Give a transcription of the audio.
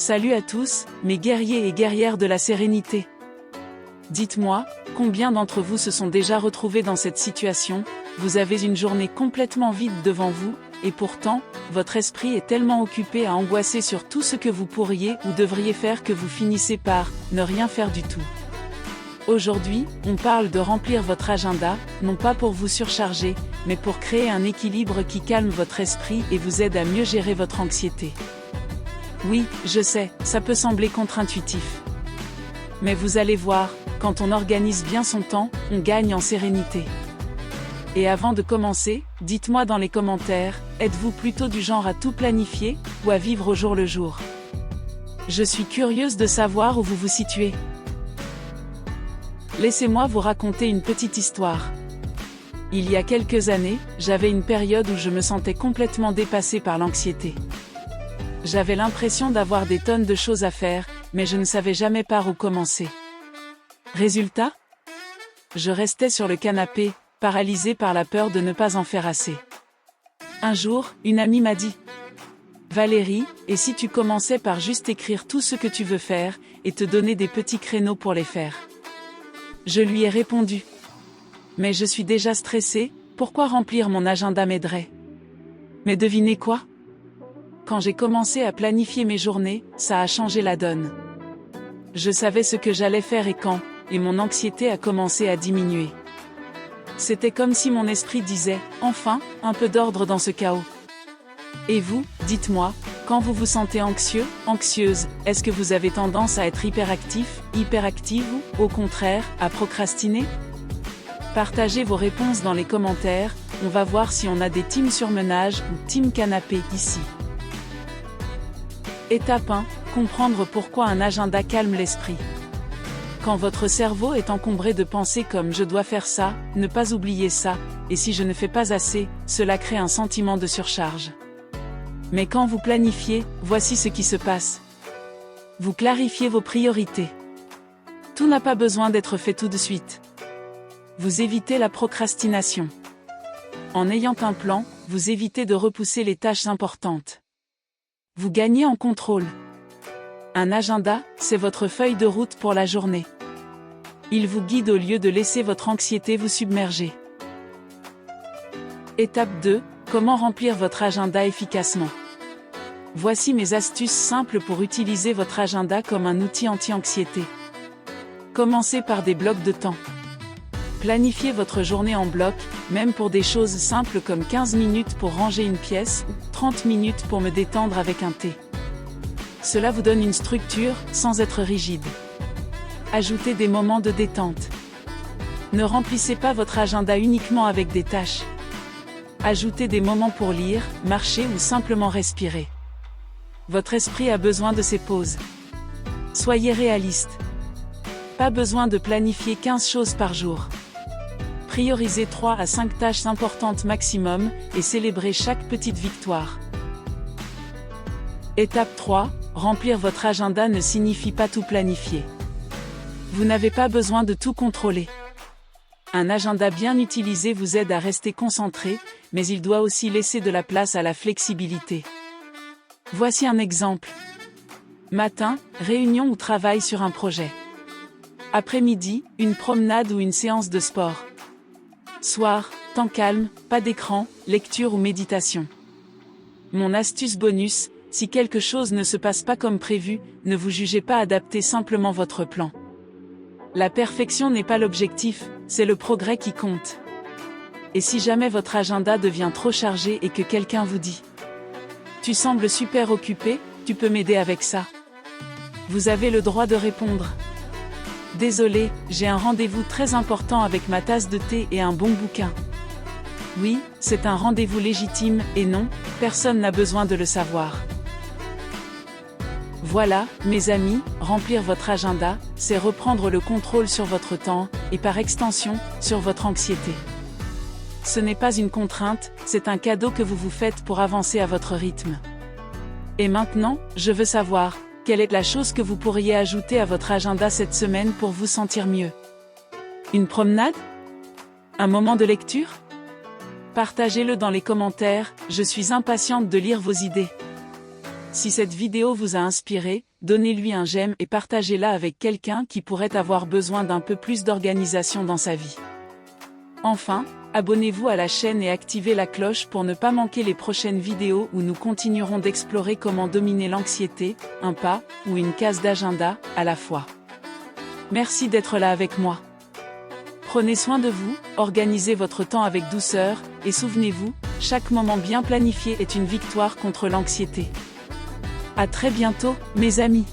Salut à tous, mes guerriers et guerrières de la sérénité. Dites-moi, combien d'entre vous se sont déjà retrouvés dans cette situation? Vous avez une journée complètement vide devant vous, et pourtant, votre esprit est tellement occupé à angoisser sur tout ce que vous pourriez ou devriez faire que vous finissez par ne rien faire du tout. Aujourd'hui, on parle de remplir votre agenda, non pas pour vous surcharger, mais pour créer un équilibre qui calme votre esprit et vous aide à mieux gérer votre anxiété. Oui, je sais, ça peut sembler contre-intuitif. Mais vous allez voir, quand on organise bien son temps, on gagne en sérénité. Et avant de commencer, dites-moi dans les commentaires, êtes-vous plutôt du genre à tout planifier, ou à vivre au jour le jour? Je suis curieuse de savoir où vous vous situez. Laissez-moi vous raconter une petite histoire. Il y a quelques années, j'avais une période où je me sentais complètement dépassée par l'anxiété. J'avais l'impression d'avoir des tonnes de choses à faire, mais je ne savais jamais par où commencer. Résultat? Je restais sur le canapé, paralysée par la peur de ne pas en faire assez. Un jour, une amie m'a dit: Valérie, et si tu commençais par juste écrire tout ce que tu veux faire, et te donner des petits créneaux pour les faire? Je lui ai répondu: mais je suis déjà stressée, pourquoi remplir mon agenda m'aiderait? Mais devinez quoi? Quand j'ai commencé à planifier mes journées, ça a changé la donne. Je savais ce que j'allais faire et quand, et mon anxiété a commencé à diminuer. C'était comme si mon esprit disait: enfin, un peu d'ordre dans ce chaos. Et vous, dites-moi, quand vous vous sentez anxieux, anxieuse, est-ce que vous avez tendance à être hyperactif, hyperactive ou, au contraire, à procrastiner? Partagez vos réponses dans les commentaires, on va voir si on a des teams surmenage ou team canapé ici. Étape 1, comprendre pourquoi un agenda calme l'esprit. Quand votre cerveau est encombré de pensées comme « je dois faire ça », ne pas oublier ça, et si je ne fais pas assez, cela crée un sentiment de surcharge. Mais quand vous planifiez, voici ce qui se passe. Vous clarifiez vos priorités. Tout n'a pas besoin d'être fait tout de suite. Vous évitez la procrastination. En ayant un plan, vous évitez de repousser les tâches importantes. Vous gagnez en contrôle. Un agenda, c'est votre feuille de route pour la journée. Il vous guide au lieu de laisser votre anxiété vous submerger. Étape 2, comment remplir votre agenda efficacement. Voici mes astuces simples pour utiliser votre agenda comme un outil anti-anxiété. Commencez par des blocs de temps. Planifiez votre journée en blocs, même pour des choses simples comme 15 minutes pour ranger une pièce, ou 30 minutes pour me détendre avec un thé. Cela vous donne une structure, sans être rigide. Ajoutez des moments de détente. Ne remplissez pas votre agenda uniquement avec des tâches. Ajoutez des moments pour lire, marcher ou simplement respirer. Votre esprit a besoin de ces pauses. Soyez réaliste. Pas besoin de planifier 15 choses par jour. Priorisez 3 à 5 tâches importantes maximum, et célébrez chaque petite victoire. Étape 3, remplir votre agenda ne signifie pas tout planifier. Vous n'avez pas besoin de tout contrôler. Un agenda bien utilisé vous aide à rester concentré, mais il doit aussi laisser de la place à la flexibilité. Voici un exemple. Matin, réunion ou travail sur un projet. Après-midi, une promenade ou une séance de sport. Soir, temps calme, pas d'écran, lecture ou méditation. Mon astuce bonus, si quelque chose ne se passe pas comme prévu, ne vous jugez pas, adaptez simplement votre plan. La perfection n'est pas l'objectif, c'est le progrès qui compte. Et si jamais votre agenda devient trop chargé et que quelqu'un vous dit: tu sembles super occupé, tu peux m'aider avec ça? Vous avez le droit de répondre: désolé, j'ai un rendez-vous très important avec ma tasse de thé et un bon bouquin. Oui, c'est un rendez-vous légitime, et non, personne n'a besoin de le savoir. Voilà, mes amis, remplir votre agenda, c'est reprendre le contrôle sur votre temps, et par extension, sur votre anxiété. Ce n'est pas une contrainte, c'est un cadeau que vous vous faites pour avancer à votre rythme. Et maintenant, je veux savoir, quelle est la chose que vous pourriez ajouter à votre agenda cette semaine pour vous sentir mieux? Une promenade? Un moment de lecture? Partagez-le dans les commentaires, je suis impatiente de lire vos idées. Si cette vidéo vous a inspiré, donnez-lui un j'aime et partagez-la avec quelqu'un qui pourrait avoir besoin d'un peu plus d'organisation dans sa vie. Enfin, abonnez-vous à la chaîne et activez la cloche pour ne pas manquer les prochaines vidéos où nous continuerons d'explorer comment dominer l'anxiété, un pas, ou une case d'agenda, à la fois. Merci d'être là avec moi. Prenez soin de vous, organisez votre temps avec douceur, et souvenez-vous, chaque moment bien planifié est une victoire contre l'anxiété. À très bientôt, mes amis.